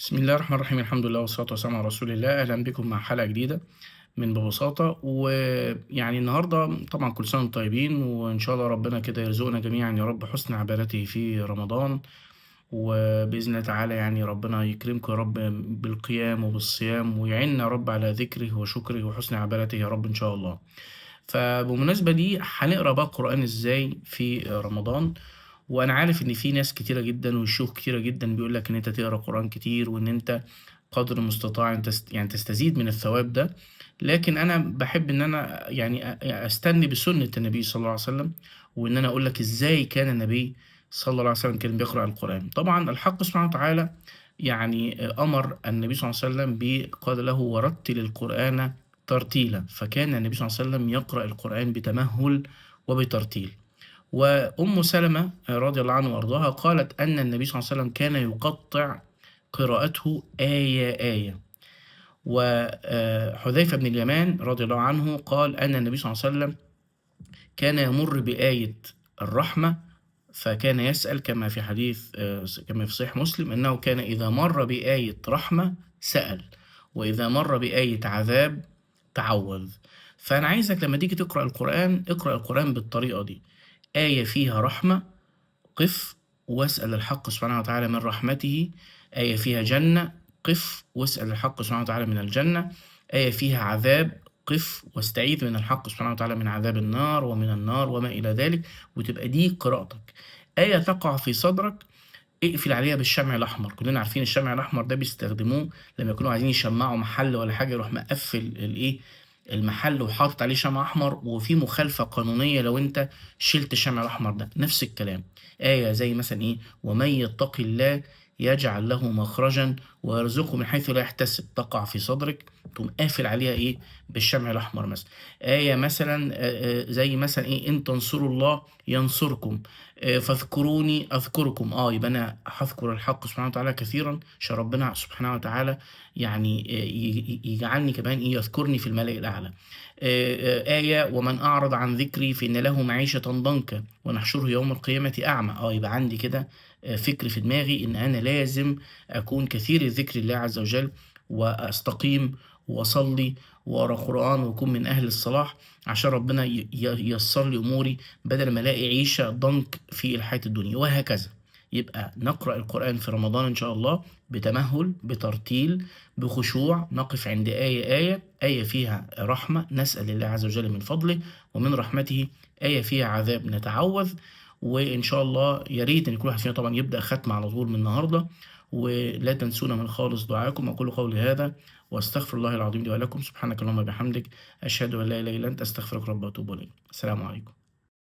بسم الله الرحمن الرحيم، الحمد لله والصلاة والسلام على رسول الله. أهلا بكم مع حلقة جديدة من ببساطة. ويعني النهاردة طبعا كل سنة وانتم طيبين، وإن شاء الله ربنا كده يرزقنا جميعا يا رب حسن عبادته في رمضان. وبإذن الله تعالى يعني ربنا يكرمكم يا رب بالقيام وبالصيام، ويعيننا يا رب على ذكره وشكره وحسن عبادته يا رب إن شاء الله. فبمناسبة دي هنقرا بقى القرآن إزاي في رمضان. وأنا عارف إن في ناس كتيرة جدًا وشيوخ كتيرة جدًا بيقول لك إن أنت تقرا قرآن كتير، وإن أنت قدر المستطاع أن يعني تستزيد من الثواب ده. لكن أنا باحب إن أنا يعني أستني بسنة النبي صلى الله عليه وسلم، وإن أنا أقول لك إزاي كان النبي صلى الله عليه وسلم كان بيقرأ القرآن. طبعًا الحق سبحانه وتعالى يعني أمر النبي صلى الله عليه وسلم قال له: "ورتل القرآن ترتيلًا." فكان النبي صلى الله عليه وسلم يقرأ القرآن بتمهل وبترتيل. وأم سلمة رضي الله عنها وأرضاها قالت أن النبي صلى الله عليه وسلم كان يقطّع قراءته آية، آية. وحذيفة بن اليمان رضي الله عنه قال أن النبي صلى الله عليه وسلم كان يمُر بآية الرحمة، فكان يسأل كما في حديث كما في صحيح مسلم أنه كان إذا مَر بآية رحمة سأل، وإذا مَر بآية عذاب تعوّذ. فأنا عايزك لمّا تيجي تقرأ القرآن، اقرأ القرآن بالطريقة دي. آية فيها رحمة، قِف واسأل الحق سبحانه وتعالى من رحمته. آية فيها جنة، قِف واسأل الحق سبحانه وتعالى من الجنة. آية فيها عذاب، قِف واستعيذ من الحق سبحانه وتعالى من عذاب النار ومن النار وما إلى ذلك، وتبقى دي قراءتك. آية تقع في صدرك، اقفل عليها بالشمع الأحمر. كلنا عارفين الشمع الأحمر ده بيستخدموه لمّا يكونوا عايزين يشمّعوا محل والّا حاجة، يروح مقفّل المحل وحاطط عليه شمع أحمر، وفي مخالفة قانونية لو أنت شِلت الشمع الأحمر ده. نفس الكلام، آية زي مثلًا ومن يتق الله يجعل له مخرجًا ويرزقه من حيث لا يحتسب، تقع في صدرك تقوم قافل عليها بالشمع الأحمر مثلًا. آية مثلًا زي مثلًا إن تنصروا الله ينصركم، فاذكروني أذكركم. يبقى أنا هاذكر الحق سبحانه وتعالى كثيرًا عشان ربنا سبحانه وتعالى يعني يجعلني كمان يذكرني في الملأ الأعلى. آية ومن أعرض عن ذكري فإن له معيشة ضنكا ونحشره يوم القيامة أعمى. يبقى عندي كده فكر في دماغي إن أنا لازم أكون كثير الذكر لله عز وجل، وأستقيم وأصلي وأقرأ قرآن وأكون من أهل الصلاح، عشان ربنا ييسّر لي أموري بدل ما ألاقي عيشة ضنك في الحياة الدنيا، وهكذا. يبقى نقرأ القرآن في رمضان إن شاء الله بتمهل، بترتيل، بخشوع، نقف عند آية، آية. آية فيها رحمة نسأل الله عز وجل من فضله ومن رحمته، آية فيها عذاب نتعوذ. وإن شاء الله يا ريت إن كل واحد فينا طبعًا يبدأ ختمة على طول من النهارده. ولا تنسونا من خالص دعاءكم. أقول قولي هذا وأستغفر الله العظيم لي ولكم. سبحانك اللهم وبحمدك، أشهد أن لا إله إلا أنت، أستغفرك رب وأتوب إليك. السلام عليكم.